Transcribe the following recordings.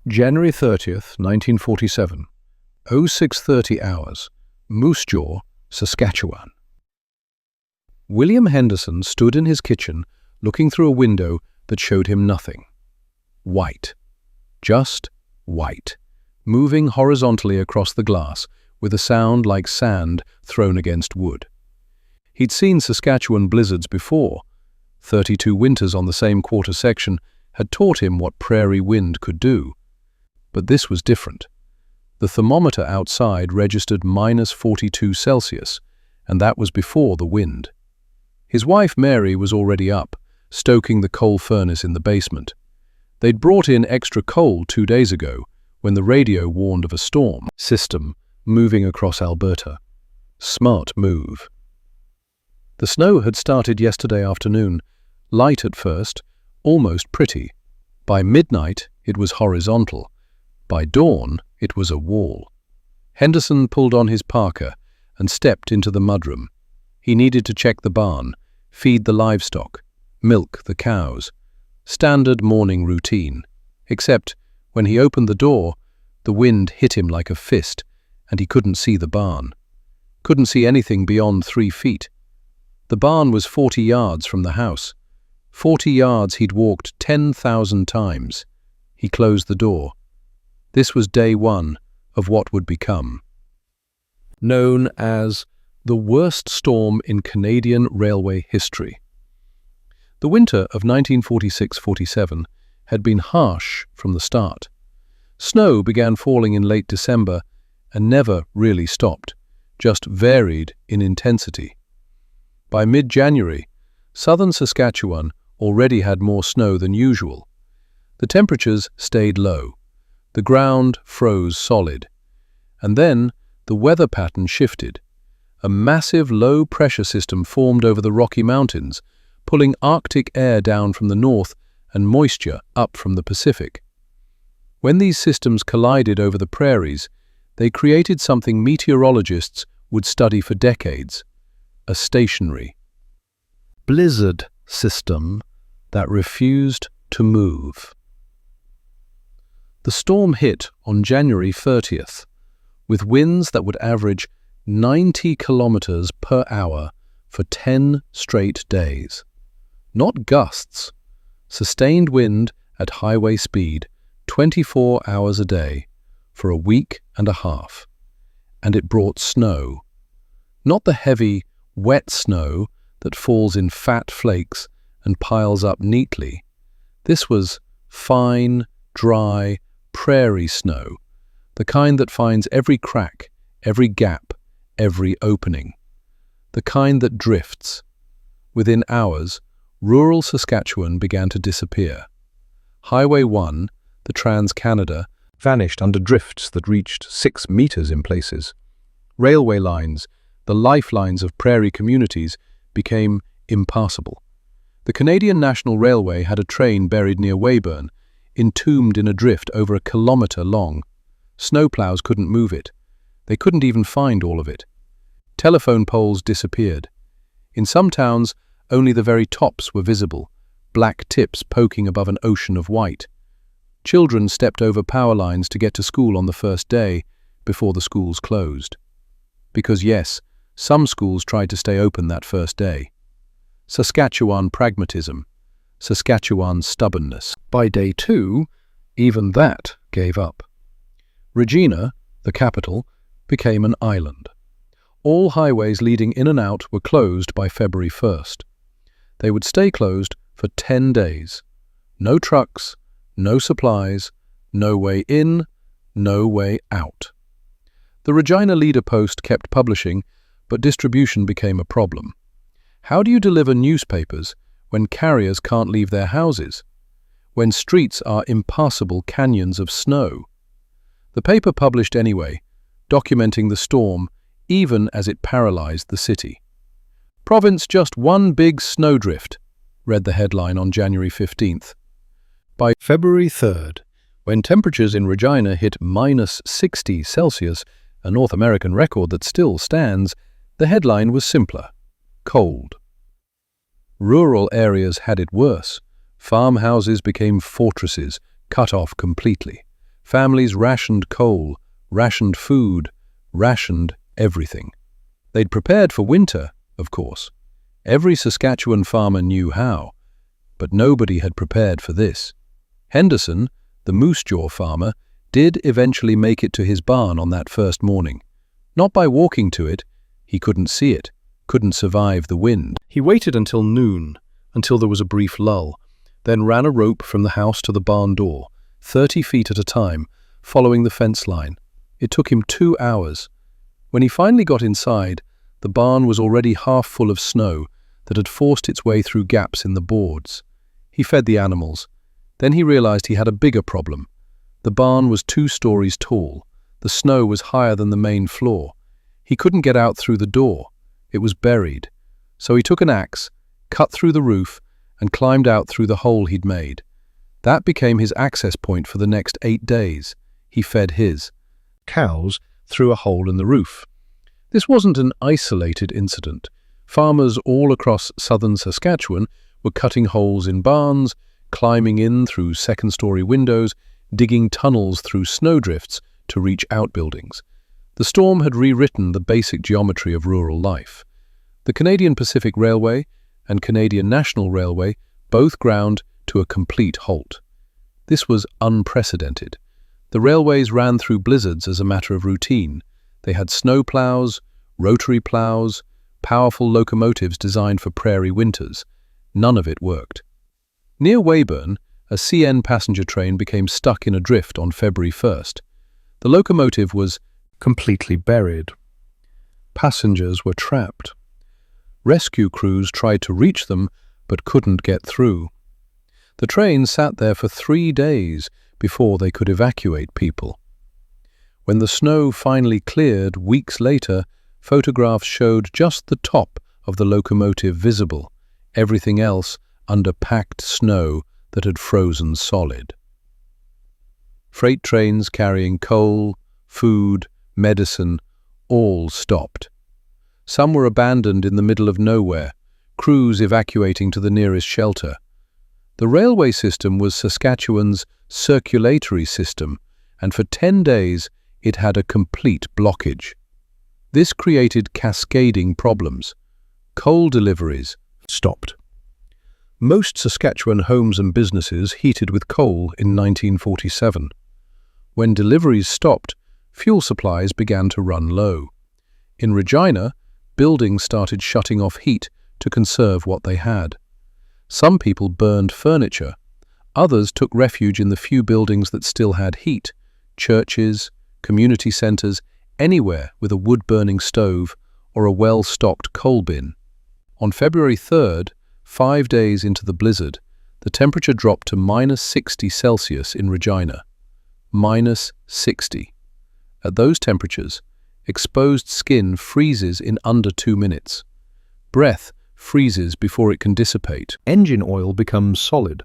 January 30th, 1947, 0630 hours, Moose Jaw, Saskatchewan. William Henderson stood in his kitchen looking through a window that showed him nothing. White. Just white, moving horizontally across the glass with a sound like sand thrown against wood. He'd seen Saskatchewan blizzards before. 32 winters on the same quarter section had taught him what prairie wind could do. But this was different. The thermometer outside registered -42 Celsius, and that was before the wind. His wife Mary was already up, stoking the coal furnace in the basement. They'd brought in extra coal 2 days ago when the radio warned of a storm system moving across Alberta. Smart move. The snow had started yesterday afternoon, light at first, almost pretty. By midnight, it was horizontal. By dawn, it was a wall. Henderson pulled on his parka and stepped into the mudroom. He needed to check the barn, feed the livestock, milk the cows. Standard morning routine. Except, when he opened the door, the wind hit him like a fist, and he couldn't see the barn. Couldn't see anything beyond 3 feet. The barn was 40 yards from the house. 40 yards he'd walked 10,000 times. He closed the door. This was day one of what would become known as the worst storm in Canadian railway history. The winter of 1946-47 had been harsh from the start. Snow began falling in late December and never really stopped, just varied in intensity. By mid-January, southern Saskatchewan already had more snow than usual. The temperatures stayed low. The ground froze solid. And then the weather pattern shifted. A massive low-pressure system formed over the Rocky Mountains, pulling Arctic air down from the north and moisture up from the Pacific. When these systems collided over the prairies, they created something meteorologists would study for decades: a stationary blizzard system that refused to move. The storm hit on January 30th, with winds that would average 90 kilometers per hour for 10 straight days. Not gusts, sustained wind at highway speed, 24 hours a day, for a week and a half. And it brought snow. Not the heavy, wet snow that falls in fat flakes and piles up neatly. This was fine, dry, prairie snow, the kind that finds every crack, every gap, every opening. The kind that drifts. Within hours, rural Saskatchewan began to disappear. Highway 1, the Trans-Canada, vanished under drifts that reached 6 meters in places. Railway lines, the lifelines of prairie communities, became impassable. The Canadian National Railway had a train buried near Weyburn, entombed in a drift over a kilometer long. Snowplows couldn't move it. They couldn't even find all of it. Telephone poles disappeared. In some towns, only the very tops were visible, black tips poking above an ocean of white. Children stepped over power lines to get to school on the first day, before the schools closed. Because yes, some schools tried to stay open that first day. Saskatchewan pragmatism. Saskatchewan stubbornness. By day 2, even that gave up. Regina, the capital, became an island. All highways leading in and out were closed by February 1st. They would stay closed for 10 days. No trucks, no supplies, no way in, no way out. The Regina Leader Post kept publishing, but distribution became a problem. How do you deliver newspapers when carriers can't leave their houses? When streets are impassable canyons of snow? The paper published anyway, documenting the storm even as it paralyzed the city. "Province just one big snowdrift," read the headline on January 15th. By February 3rd, when temperatures in Regina hit -60 Celsius, a North American record that still stands, the headline was simpler: cold. Rural areas had it worse. Farmhouses became fortresses, cut off completely. Families rationed coal, rationed food, rationed everything. They'd prepared for winter, of course. Every Saskatchewan farmer knew how, but nobody had prepared for this. Henderson, the moose jaw farmer, did eventually make it to his barn on that first morning. Not by walking to it, he couldn't see it, couldn't survive the wind. He waited until noon, until there was a brief lull, then ran a rope from the house to the barn door, 30 feet at a time, following the fence line. It took him 2 hours. When he finally got inside, the barn was already half full of snow that had forced its way through gaps in the boards. He fed the animals. Then he realized he had a bigger problem. The barn was 2 stories tall. The snow was higher than the main floor. He couldn't get out through the door. It was buried. So he took an axe, cut through the roof, and climbed out through the hole he'd made. That became his access point for the next 8 days. He fed his cows through a hole in the roof. This wasn't an isolated incident. Farmers all across southern Saskatchewan were cutting holes in barns, climbing in through second-story windows, digging tunnels through snowdrifts to reach outbuildings. The storm had rewritten the basic geometry of rural life. The Canadian Pacific Railway and Canadian National Railway both ground to a complete halt. This was unprecedented. The railways ran through blizzards as a matter of routine. They had snowplows, rotary plows, powerful locomotives designed for prairie winters. None of it worked. Near Weyburn, a CN passenger train became stuck in a drift on February 1st. The locomotive was completely buried. Passengers were trapped. Rescue crews tried to reach them, but couldn't get through. The train sat there for 3 days before they could evacuate people. When the snow finally cleared weeks later, photographs showed just the top of the locomotive visible, everything else under packed snow that had frozen solid. Freight trains carrying coal, food, medicine, all stopped. Some were abandoned in the middle of nowhere, crews evacuating to the nearest shelter. The railway system was Saskatchewan's circulatory system, and for 10 days it had a complete blockage. This created cascading problems. Coal deliveries stopped. Most Saskatchewan homes and businesses heated with coal in 1947. When deliveries stopped, fuel supplies began to run low. In Regina, buildings started shutting off heat to conserve what they had. Some people burned furniture. Others took refuge in the few buildings that still had heat, churches, community centers, anywhere with a wood-burning stove or a well-stocked coal bin. On February 3rd, 5 days into the blizzard, the temperature dropped to -60 Celsius in Regina. -60. At those temperatures, exposed skin freezes in under 2 minutes. Breath freezes before it can dissipate. Engine oil becomes solid.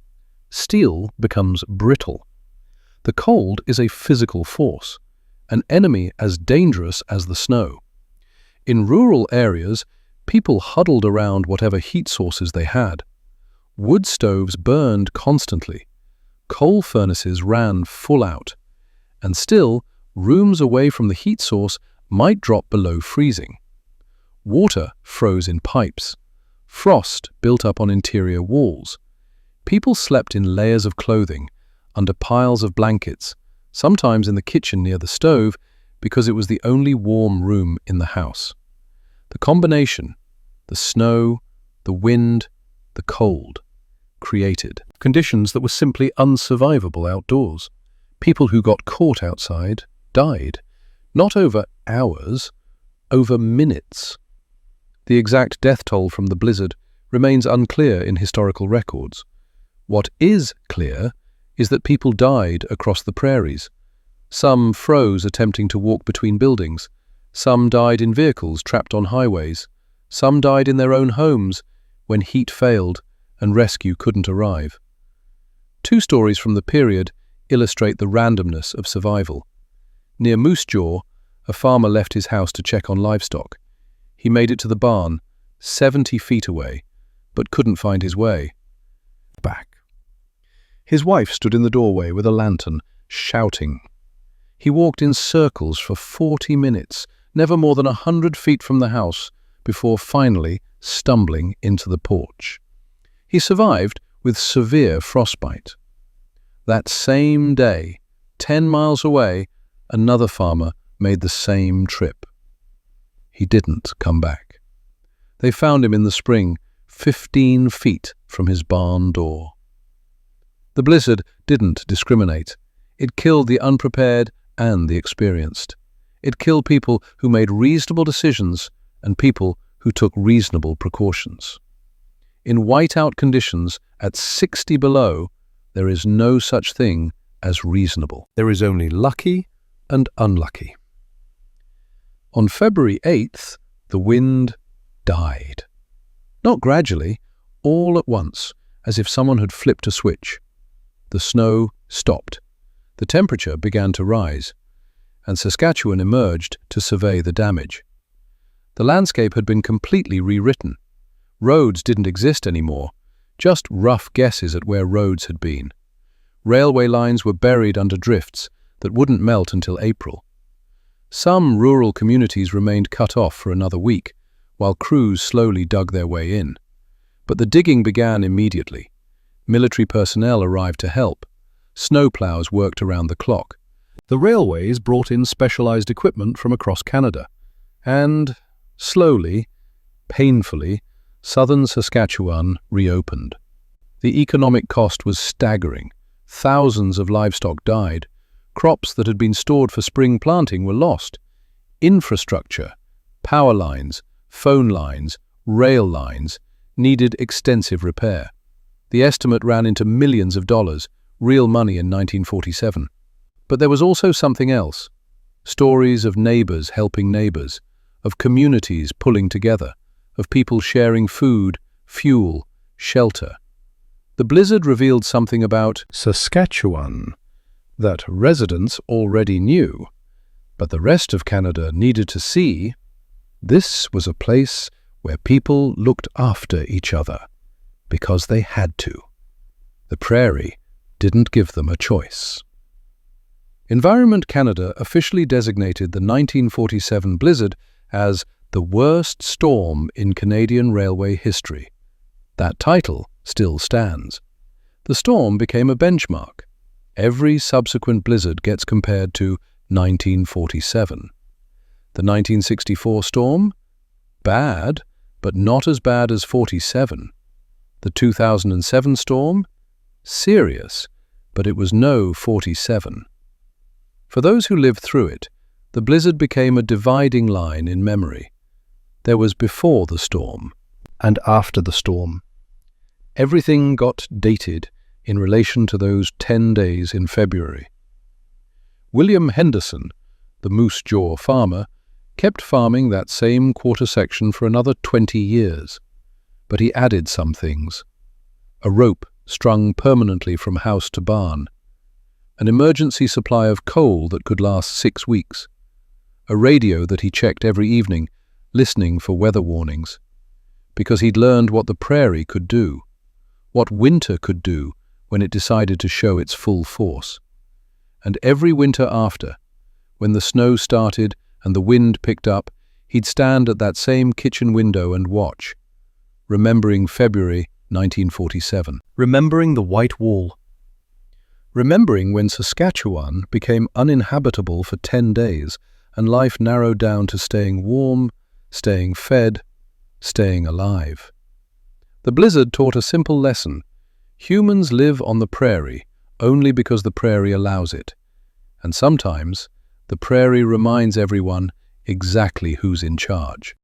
Steel becomes brittle. The cold is a physical force, an enemy as dangerous as the snow. In rural areas, people huddled around whatever heat sources they had. Wood stoves burned constantly. Coal furnaces ran full out. And still, rooms away from the heat source might drop below freezing. Water froze in pipes. Frost built up on interior walls. People slept in layers of clothing, under piles of blankets, sometimes in the kitchen near the stove, because it was the only warm room in the house. The combination, the snow, the wind, the cold, created conditions that were simply unsurvivable outdoors. People who got caught outside died, not over hours, over minutes. The exact death toll from the blizzard remains unclear in historical records. What is clear is that people died across the prairies. Some froze attempting to walk between buildings. Some died in vehicles trapped on highways. Some died in their own homes when heat failed and rescue couldn't arrive. 2 stories from the period illustrate the randomness of survival. Near Moose Jaw, a farmer left his house to check on livestock. He made it to the barn, 70 feet away, but couldn't find his way back. His wife stood in the doorway with a lantern, shouting. He walked in circles for 40 minutes, never more than 100 feet from the house, before finally stumbling into the porch. He survived with severe frostbite. That same day, 10 miles away, another farmer made the same trip. He didn't come back. They found him in the spring, 15 feet from his barn door. The blizzard didn't discriminate. It killed the unprepared and the experienced. It killed people who made reasonable decisions and people who took reasonable precautions. In whiteout conditions at 60 below, there is no such thing as reasonable. There is only lucky and unlucky. On February 8th, the wind died. Not gradually, all at once, as if someone had flipped a switch. The snow stopped. The temperature began to rise, and Saskatchewan emerged to survey the damage. The landscape had been completely rewritten. Roads didn't exist anymore, just rough guesses at where roads had been. Railway lines were buried under drifts that wouldn't melt until April. Some rural communities remained cut off for another week, while crews slowly dug their way in. But the digging began immediately. Military personnel arrived to help. Snowplows worked around the clock. The railways brought in specialized equipment from across Canada. And, slowly, painfully, southern Saskatchewan reopened. The economic cost was staggering. Thousands of livestock died. Crops that had been stored for spring planting were lost. Infrastructure, power lines, phone lines, rail lines needed extensive repair. The estimate ran into millions of dollars, real money in 1947. But there was also something else. Stories of neighbors helping neighbors, of communities pulling together, of people sharing food, fuel, shelter. The blizzard revealed something about Saskatchewan that residents already knew, but the rest of Canada needed to see. This was a place where people looked after each other because they had to. The prairie didn't give them a choice. Environment Canada officially designated the 1947 blizzard as the worst storm in Canadian railway history. That title still stands. The storm became a benchmark. Every subsequent blizzard gets compared to 1947. The 1964 storm? Bad, but not as bad as 47. The 2007 storm? Serious, but it was no 47. For those who lived through it, the blizzard became a dividing line in memory. There was before the storm and after the storm. Everything got dated in relation to those 10 days in February. William Henderson, the Moose Jaw farmer, kept farming that same quarter section for another 20 years. But he added some things. A rope strung permanently from house to barn. An emergency supply of coal that could last 6 weeks. A radio that he checked every evening, listening for weather warnings. Because he'd learned what the prairie could do. What winter could do when it decided to show its full force. And every winter after, when the snow started and the wind picked up, he'd stand at that same kitchen window and watch, remembering February 1947, remembering the white wall, remembering when Saskatchewan became uninhabitable for 10 days and life narrowed down to staying warm, staying fed, staying alive. The blizzard taught a simple lesson. Humans live on the prairie only because the prairie allows it. And sometimes, the prairie reminds everyone exactly who's in charge.